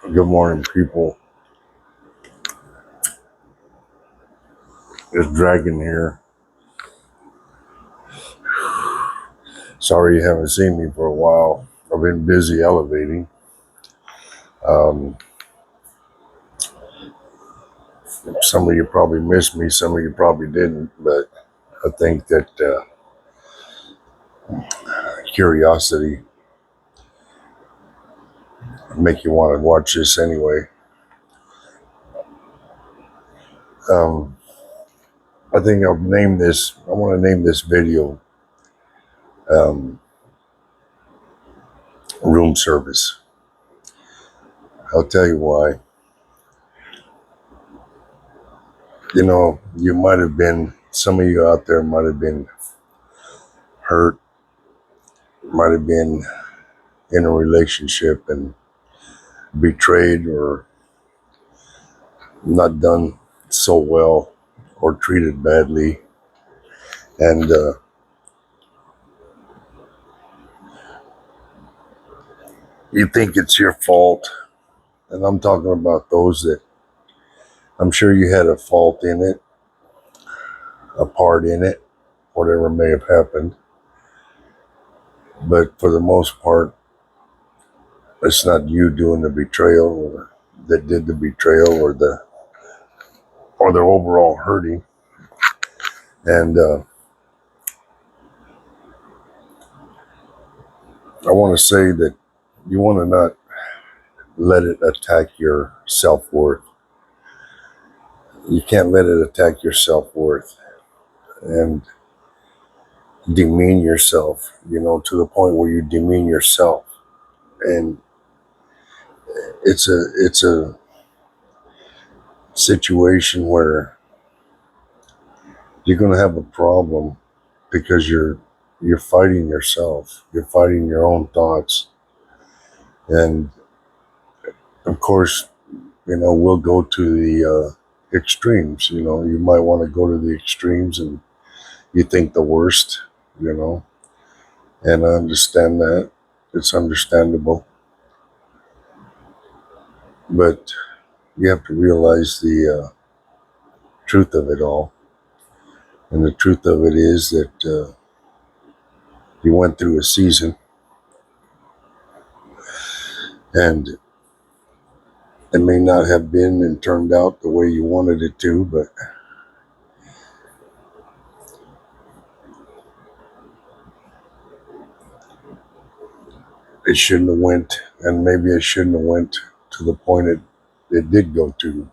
Good morning, people. It's Dragon here. Sorry you haven't seen me for a while. I've been busy elevating. Um, some of you probably missed me, some of you probably didn't, but I think that curiosity make you want to watch this anyway. Um, I think I want to name this video um, Room Service. I'll tell you why. Some of you out there might have been hurt, might have been in a relationship and betrayed or not done so well or treated badly. And you think it's your fault. And I'm talking about those that I'm sure you had a fault in it, a part in it, whatever may have happened. But for the most part, it's not you doing the betrayal or that did the betrayal or the overall hurting. And I want to say that you want to not let it attack your self-worth. You can't let it attack your self-worth and demean yourself, to the point where you demean yourself. And it's a situation where you're going to have a problem because you're fighting yourself. You're fighting your own thoughts. And of course, we'll go to the extremes. You might want to go to the extremes and you think the worst, you know, and I understand that. It's understandable. But you have to realize the truth of it all. And the truth of it is that you went through a season and it may not have been and turned out the way you wanted it to, but it shouldn't have went, and maybe it shouldn't have went to the point it did go to.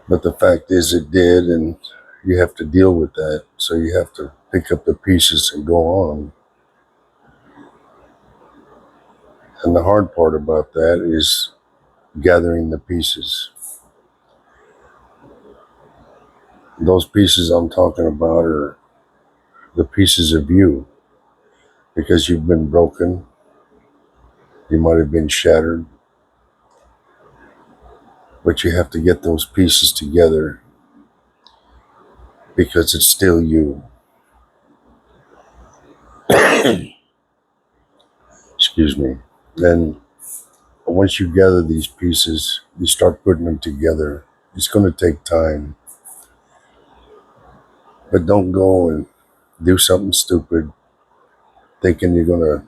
But the fact is it did, and you have to deal with that. So you have to pick up the pieces and go on. And the hard part about that is gathering the pieces. Those pieces I'm talking about are the pieces of you, because you've been broken. You might have been shattered, but you have to get those pieces together because it's still you. Excuse me. And once you gather these pieces, you start putting them together. It's going to take time. But don't go and do something stupid thinking you're going to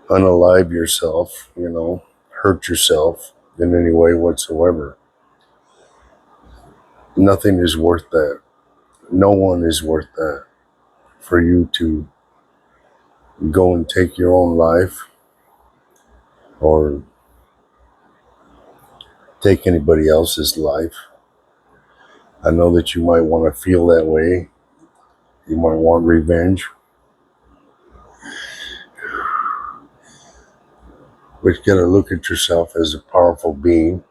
unalive yourself, hurt yourself in any way whatsoever. Nothing is worth that. No one is worth that. For you to go and take your own life or take anybody else's life. I know that you might want to feel that way. You might want revenge. But you gotta look at yourself as a powerful being.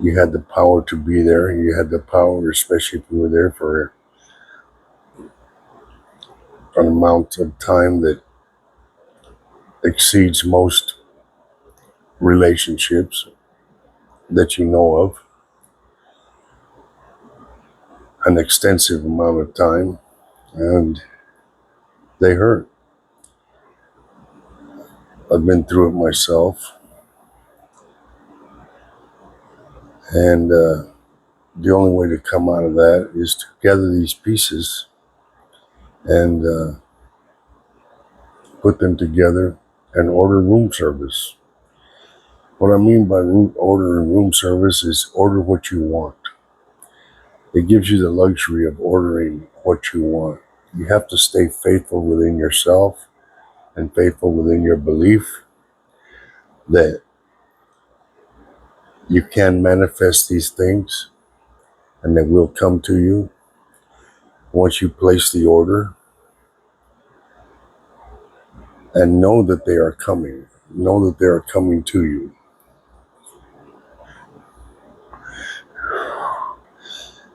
You had the power to be there. You had the power, especially if you were there for an amount of time that exceeds most relationships that you know of. An extensive amount of time, and they hurt. I've been through it myself. And the only way to come out of that is to gather these pieces and put them together and order room service. What I mean by ordering room service is order what you want. It gives you the luxury of ordering what you want. You have to stay faithful within yourself and faithful within your belief that you can manifest these things and they will come to you once you place the order, and know that they are coming. Know that they are coming to you.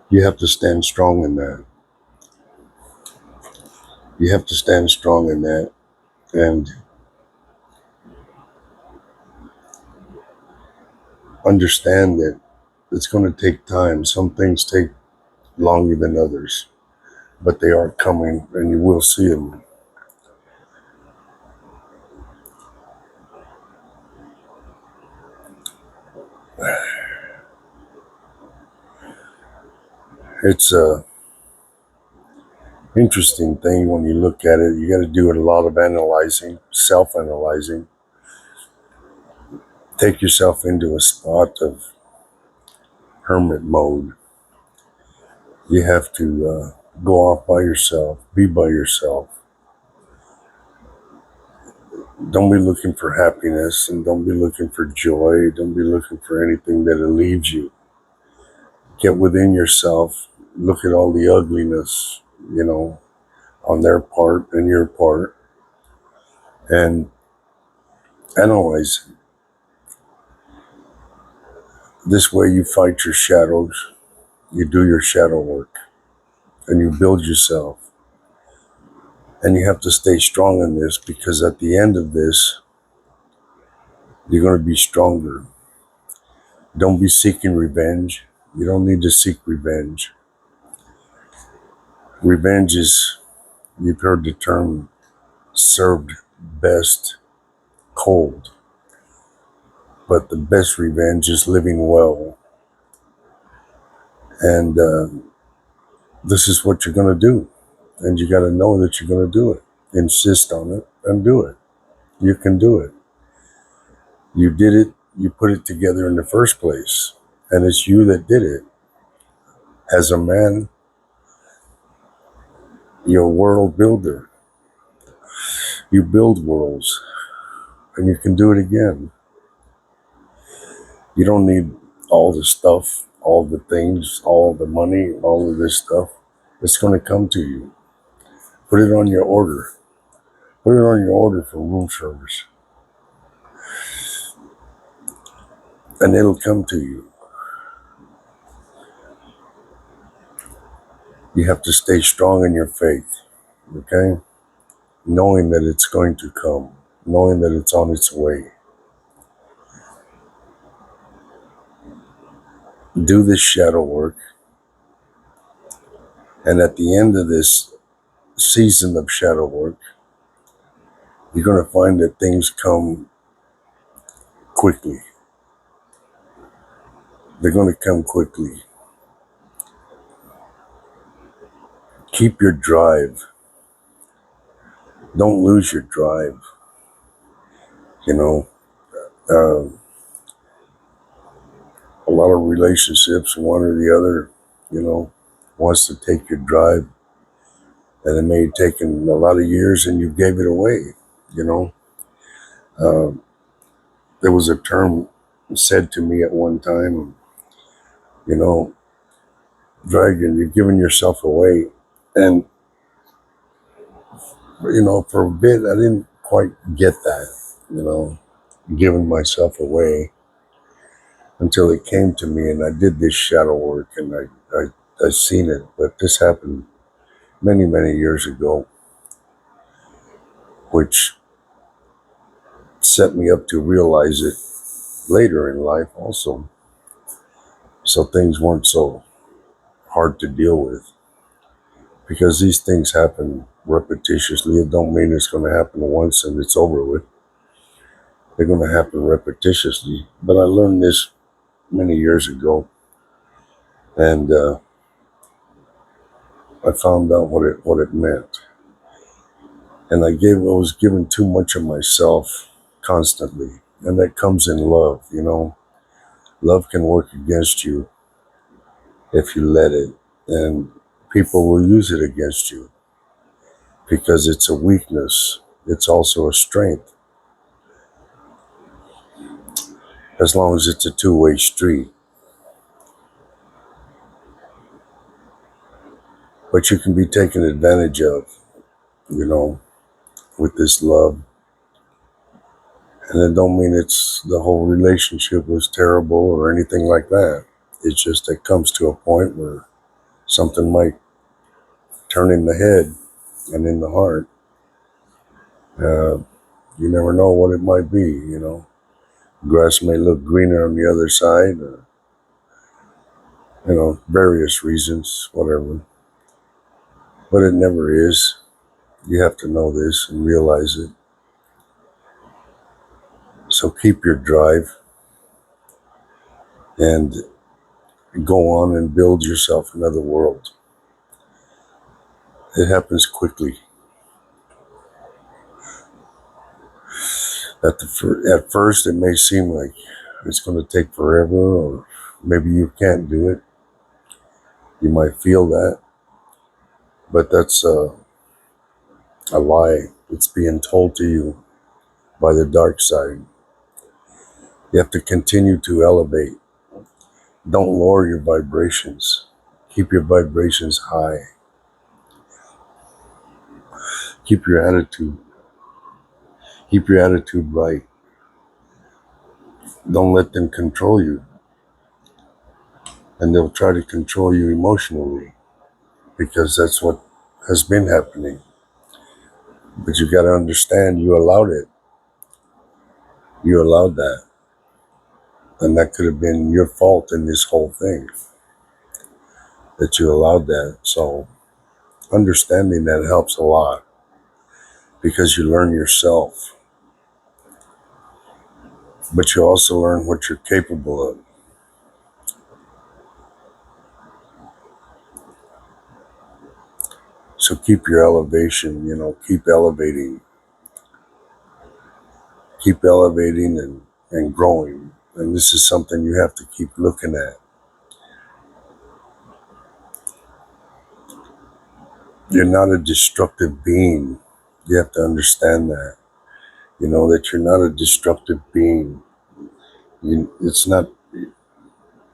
You have to stand strong in that. You have to stand strong in that and understand that it's going to take time. Some things take longer than others, but they are coming and you will see them. It's a interesting thing when you look at it. You got to do a lot of analyzing, self-analyzing. Take yourself into a spot of hermit mode. You have to go off by yourself, be by yourself. Don't be looking for happiness and don't be looking for joy. Don't be looking for anything that leaves you. Get within yourself. Look at all the ugliness, on their part and your part, and analyze it. This way you fight your shadows, you do your shadow work, and you build yourself. And you have to stay strong in this because at the end of this, you're going to be stronger. Don't be seeking revenge. You don't need to seek revenge. Revenge is, you've heard the term, served best cold. But the best revenge is living well. And this is what you're going to do. And you got to know that you're going to do it. Insist on it and do it. You can do it. You did it. You put it together in the first place. And it's you that did it. As a man, you're a world builder. You build worlds. And you can do it again. You don't need all the stuff, all the things, all the money, all of this stuff. It's going to come to you. Put it on your order. Put it on your order for room service. And it'll come to you. You have to stay strong in your faith, okay? Knowing that it's going to come, knowing that it's on its way. Do this shadow work. And at the end of this season of shadow work, you're going to find that things come quickly. They're going to come quickly. Keep your drive. Don't lose your drive. A lot of relationships, one or the other, wants to take your drive. And it may have taken a lot of years and you gave it away, There was a term said to me at one time, Dragon, you're giving yourself away. And, for a bit, I didn't quite get that, giving myself away until it came to me and I did this shadow work and I seen it. But this happened many, many years ago, which set me up to realize it later in life also. So things weren't so hard to deal with because these things happen repetitiously. It don't mean it's going to happen once and it's over with. They're going to happen repetitiously. But I learned this many years ago, and I found out what it meant. And I was given too much of myself constantly, and that comes in love. Love can work against you if you let it, and people will use it against you because it's a weakness. It's also a strength, as long as it's a two-way street. But you can be taken advantage of, you know, with this love. And it don't mean it's the whole relationship was terrible or anything like that. It's just it comes to a point where something might turn in the head and in the heart. Uh, you never know what it might be. Grass may look greener on the other side, or, various reasons, whatever. But it never is. You have to know this and realize it. So keep your drive and go on and build yourself another world. It happens quickly. At first, it may seem like it's going to take forever, or maybe you can't do it. You might feel that, but that's a lie. It's being told to you by the dark side. You have to continue to elevate. Don't lower your vibrations. Keep your vibrations high. Keep your attitude. Keep your attitude right. Don't let them control you. And they'll try to control you emotionally, because that's what has been happening. But you got to understand, you allowed it. You allowed that. And that could have been your fault in this whole thing, that you allowed that. So understanding that helps a lot, because you learn yourself, but you also learn what you're capable of. So keep your elevation, keep elevating and growing. And this is something you have to keep looking at. You're not a destructive being. You have to understand that. That you're not a destructive being. It's not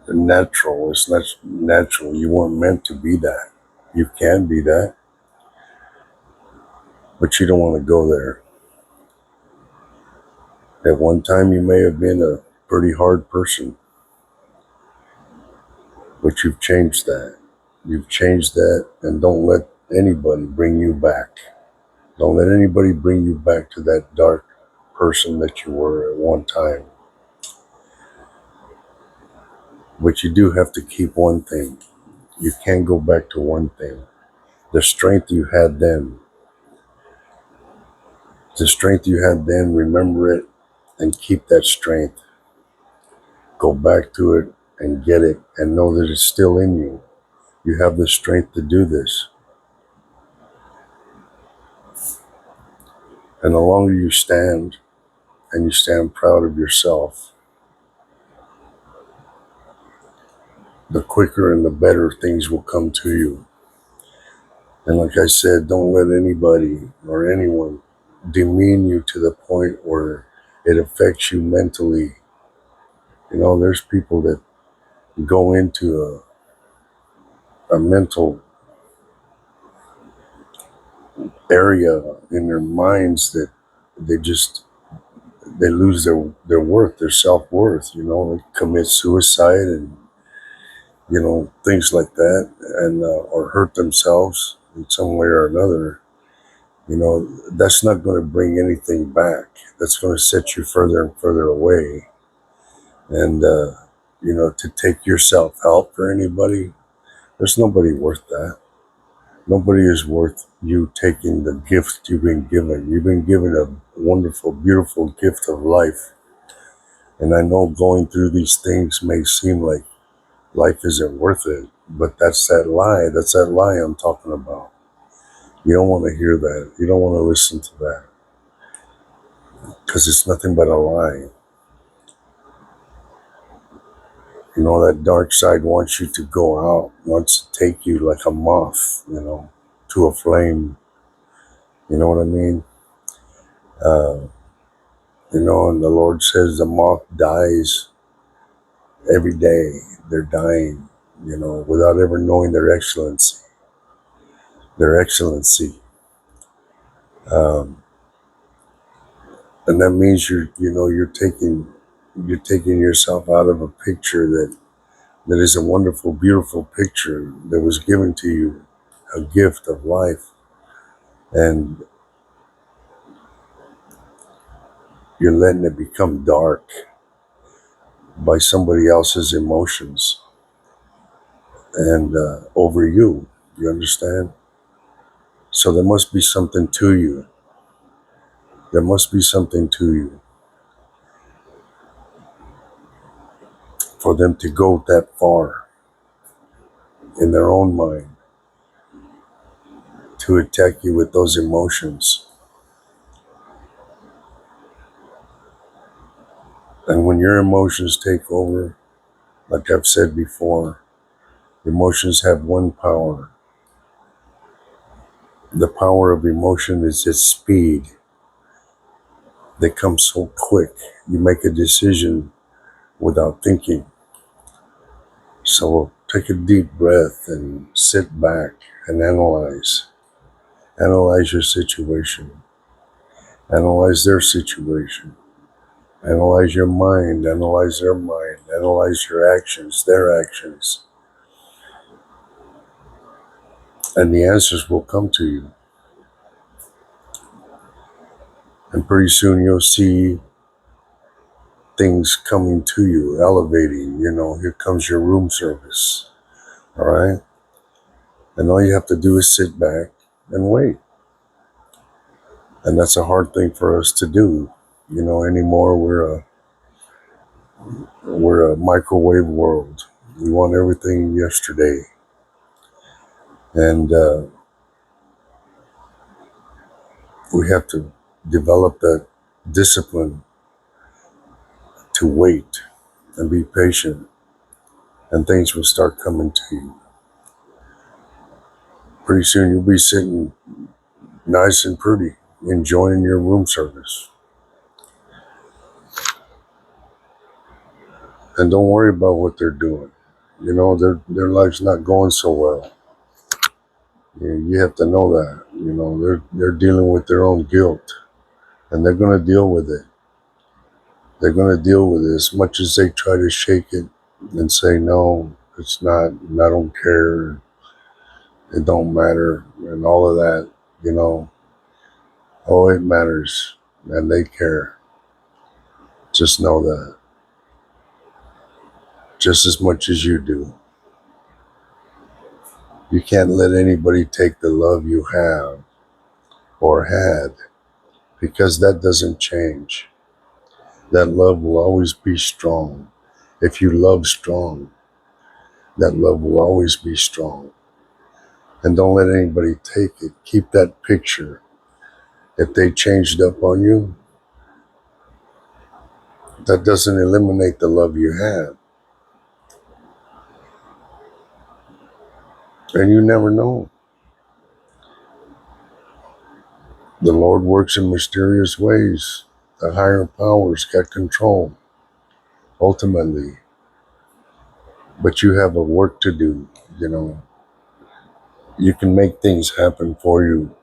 natural. It's not natural. You weren't meant to be that. You can be that, but you don't want to go there. At one time, you may have been a pretty hard person, but you've changed that. You've changed that, and don't let anybody bring you back. Don't let anybody bring you back to that dark person that you were at one time. But you do have to keep one thing. You can't go back to one thing. The strength you had then. Remember it and keep that strength. Go back to it and get it, and know that it's still in you. You have the strength to do this. And the longer you stand, and you stand proud of yourself, the quicker and the better things will come to you. And like I said, don't let anybody or anyone demean you to the point where it affects you mentally. There's people that go into a mental area in their minds that they lose their worth, their self-worth, they commit suicide and, things like that, and or hurt themselves in some way or another. That's not going to bring anything back. That's going to set you further and further away. And, to take your self-help for anybody, there's nobody worth that. Nobody is worth you taking the gift you've been given. You've been given a wonderful, beautiful gift of life. And I know going through these things may seem like life isn't worth it, but that's that lie. That's that lie I'm talking about. You don't want to hear that. You don't want to listen to that because it's nothing but a lie. You know, that dark side wants you to go out, wants to take you like a moth, to a flame. You know what I mean? Uh, and the Lord says the moth dies every day. They're dying, without ever knowing their excellency. Their excellency. Um, and that means you're taking yourself out of a picture that is a wonderful, beautiful picture that was given to you, a gift of life. And you're letting it become dark by somebody else's emotions and over you. You understand? So there must be something to you. There must be something to you for them to go that far in their own mind to attack you with those emotions. And when your emotions take over, like I've said before, emotions have one power. The power of emotion is its speed. They come so quick. You make a decision without thinking. So take a deep breath and sit back and analyze. Analyze your situation. Analyze their situation. Analyze your mind. Analyze their mind. Analyze your actions, their actions. And the answers will come to you. And pretty soon you'll see things coming to you, elevating. Here comes your room service. All right? And all you have to do is sit back and wait. And that's a hard thing for us to do. Anymore we're a microwave world. We want everything yesterday. And we have to develop that discipline to wait and be patient, and things will start coming to you. Pretty soon you'll be sitting nice and pretty, enjoying your room service. And don't worry about what they're doing. Their life's not going so well. You have to know that. They're dealing with their own guilt, and they're going to deal with it. They're going to deal with it as much as they try to shake it and say, no, it's not, and I don't care, it don't matter, and all of that, oh, it matters, and they care. Just know that, just as much as you do. You can't let anybody take the love you have or had, because that doesn't change. That love will always be strong. If you love strong, that love will always be strong. And don't let anybody take it. Keep that picture. If they changed up on you, that doesn't eliminate the love you had. And you never know. The Lord works in mysterious ways. The higher powers got control, ultimately. But you have a work to do, You can make things happen for you.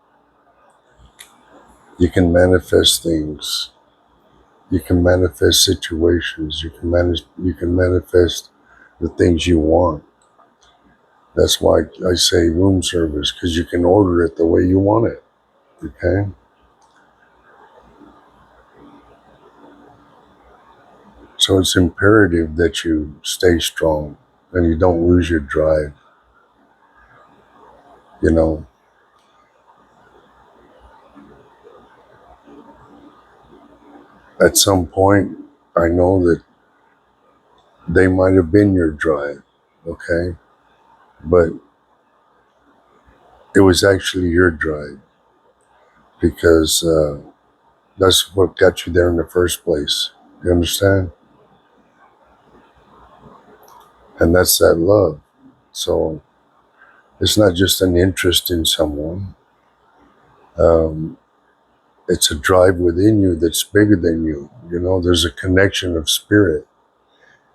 You can manifest things. You can manifest situations. You can manifest the things you want. That's why I say room service, because you can order it the way you want it. Okay? So it's imperative that you stay strong and you don't lose your drive. At some point, I know that they might have been your drive, okay? But it was actually your drive because that's what got you there in the first place. You understand? And that's that love. So it's not just an interest in someone. Um, it's a drive within you that's bigger than you. You know, there's a connection of spirit,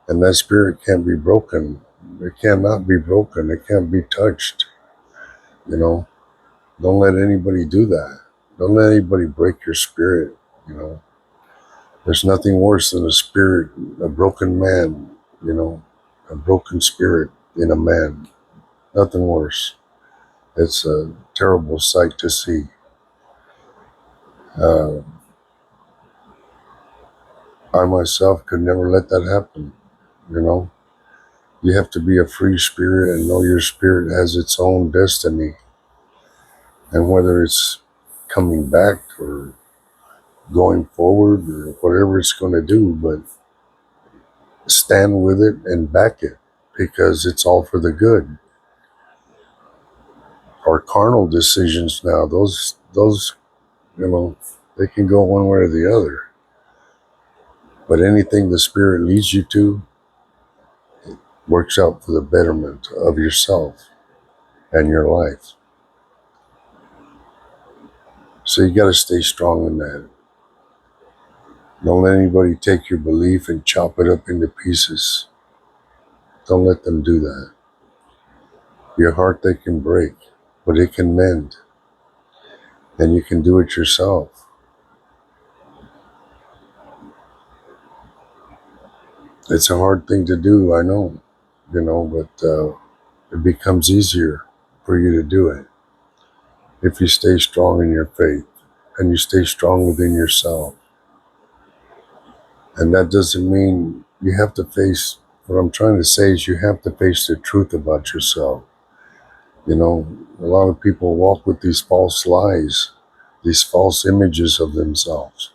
and that spirit can't be broken. It cannot be broken. It can't be touched. You know, don't let anybody do that. Don't let anybody break your spirit. You know, there's nothing worse than a spirit, a broken man. You know, a broken spirit in a man. Nothing worse. It's a terrible sight to see. Uh, I myself could never let that happen. You know, you have to be a free spirit and know your spirit has its own destiny. And whether it's coming back or going forward or whatever it's going to do, but stand with it and back it because it's all for the good. Our carnal decisions now, those, you know, they can go one way or the other. But anything the spirit leads you to works out for the betterment of yourself and your life. So you got to stay strong in that. Don't let anybody take your belief and chop it up into pieces. Don't let them do that. Your heart they can break, but it can mend. And you can do it yourself. It's a hard thing to do, I know, you know, but it becomes easier for you to do it if you stay strong in your faith and you stay strong within yourself. And that doesn't mean you have to face, what I'm trying to say is you have to face the truth about yourself. You know, a lot of people walk with these false lies, these false images of themselves.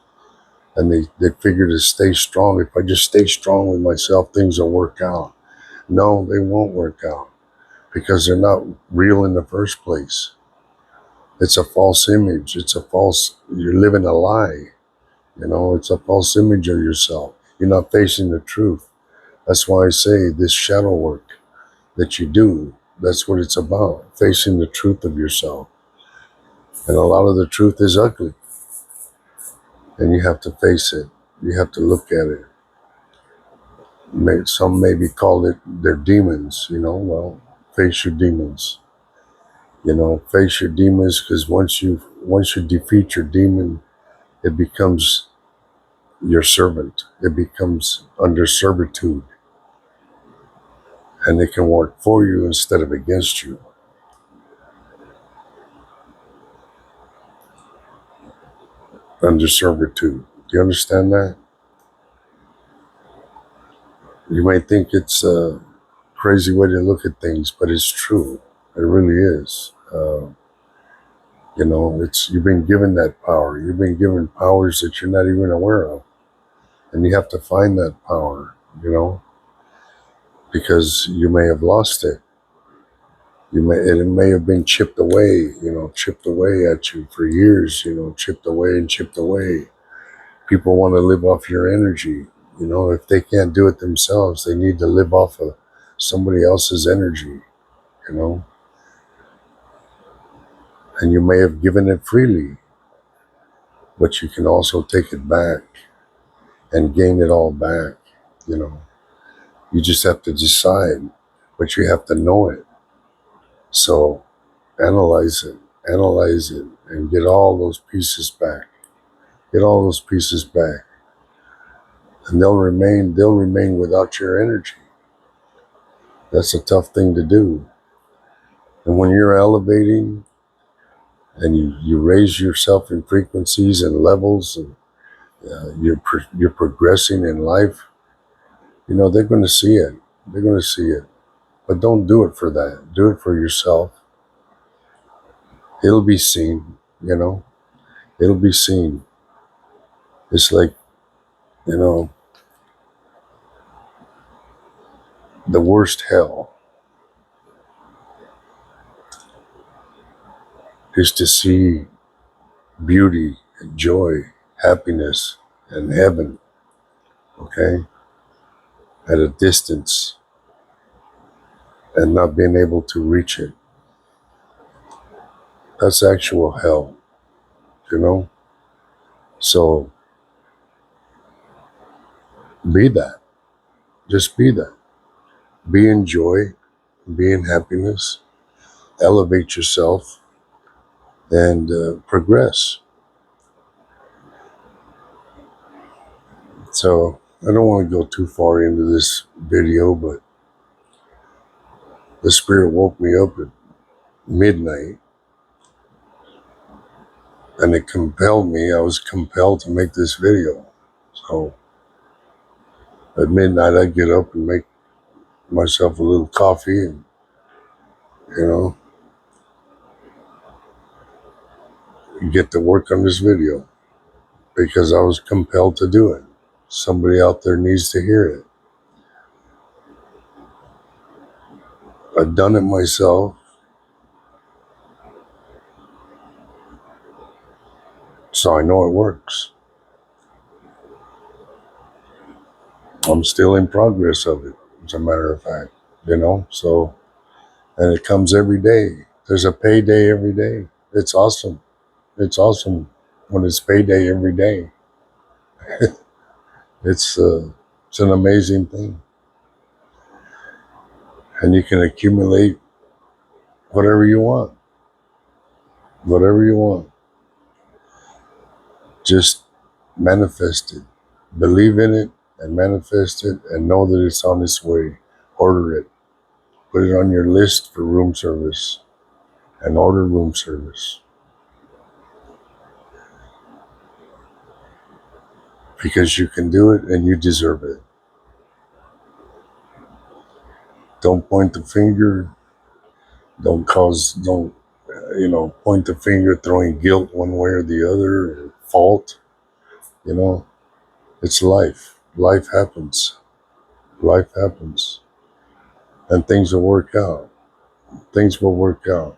And they figure to stay strong. If I just stay strong with myself, things will work out. No, they won't work out because they're not real in the first place. It's a false image. You're living a lie. You know, it's a false image of yourself. You're not facing the truth. That's why I say this shadow work that you do, that's what it's about, facing the truth of yourself. And a lot of the truth is ugly, and you have to face it. You have to look at it. Some maybe call it their demons, you know. Well, face your demons. You know, face your demons because once you defeat your demon, it becomes your servant. It becomes under servitude, and it can work for you instead of against you. Under servitude. Do you understand that? You might think it's a crazy way to look at things, but it's true. It really is. You know, you've been given that power. You've been given powers that you're not even aware of, and you have to find that power. You know, because you may have lost it. It may have been chipped away. You know, chipped away at you for years. You know, chipped away and chipped away. People want to live off your energy. You know, if they can't do it themselves, they need to live off of somebody else's energy. You know, and you may have given it freely, but you can also take it back and gain it all back. You know, you just have to decide, but you have to know it. So analyze it, and get all those pieces back. Get all those pieces back, and they'll remain without your energy. That's a tough thing to do. And when you're elevating and you raise yourself in frequencies and levels, and you're progressing in life, you know, they're going to see it. They're going to see it. But don't do it for that. Do it for yourself. It'll be seen, you know. It'll be seen. It's like, you know, the worst hell is to see beauty and joy, happiness, and heaven, okay, at a distance and not being able to reach it. That's actual hell, you know? So be that. Just be that. Be in joy, be in happiness, elevate yourself, and progress. So I don't want to go too far into this video, but the spirit woke me up at midnight and it compelled me. I was compelled to make this video. So at midnight, I get up and make myself a little coffee and, you know, get to work on this video because I was compelled to do it. Somebody out there needs to hear it. I've done it myself, so I know it works. I'm still in progress of it, as a matter of fact, you know, so, and it comes every day. There's a payday every day. It's awesome. It's awesome when it's payday every day. It's an amazing thing. And you can accumulate whatever you want. Whatever you want. Just manifest it. Believe in it and manifest it and know that it's on its way. Order it. Put it on your list for room service and order room service. Because you can do it and you deserve it. Don't point the finger. Don't point the finger throwing guilt one way or the other, or fault. You know, it's life. Life happens. Life happens. And things will work out. Things will work out.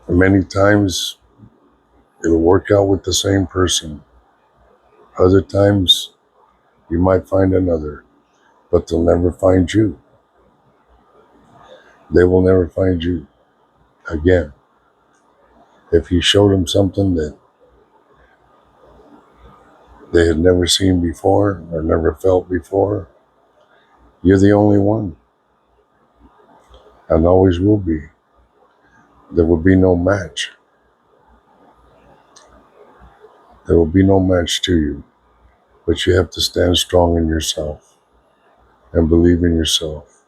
And many times it'll work out with the same person. Other times you might find another, but they'll never find you. They will never find you again. If you showed them something that they had never seen before or never felt before, you're the only one. And always will be. There will be no match. There will be no match to you. But you have to stand strong in yourself and believe in yourself.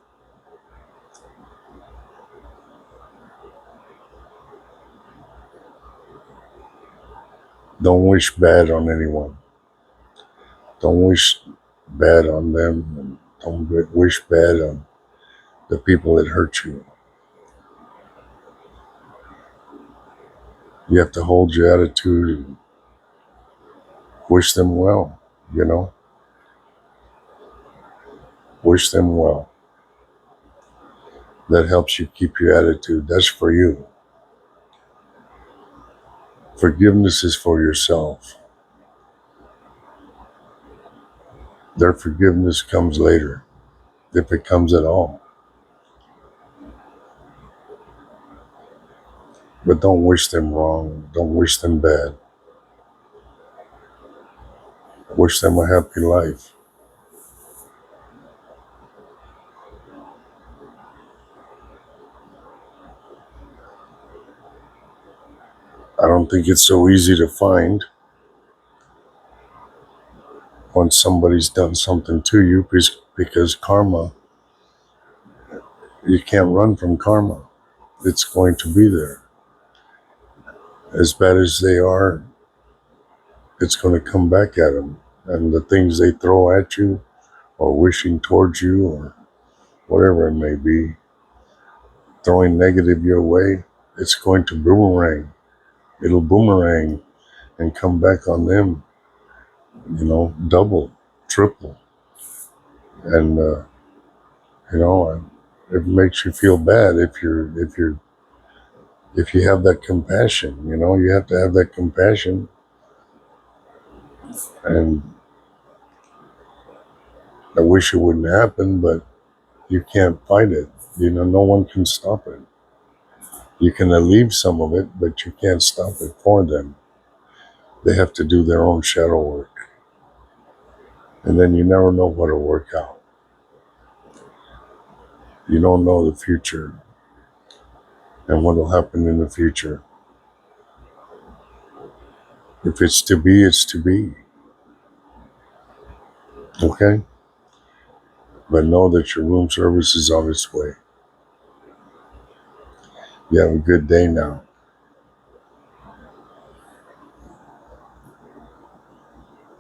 Don't wish bad on anyone. Don't wish bad on them. And don't wish bad on the people that hurt you. You have to hold your attitude and wish them well, you know? Wish them well. That helps you keep your attitude. That's for you. Forgiveness is for yourself. Their forgiveness comes later, if it comes at all. But don't wish them wrong. Don't wish them bad. Wish them a happy life. I don't think it's so easy to find once somebody's done something to you, because karma, you can't run from karma. It's going to be there. As bad as they are, it's going to come back at them. And the things they throw at you or wishing towards you or whatever it may be, throwing negative your way, it's going to boomerang. It'll boomerang and come back on them, double, triple. And you know, it makes you feel bad if you have that compassion. You know, you have to have that compassion, and I wish it wouldn't happen, but you can't fight it. You know, no one can stop it. You can alleviate some of it, but you can't stop it for them. They have to do their own shadow work, and then you never know what'll work out. You don't know the future and what'll happen in the future. If it's to be, it's to be. Okay? But know that your room service is on its way. You have a good day now.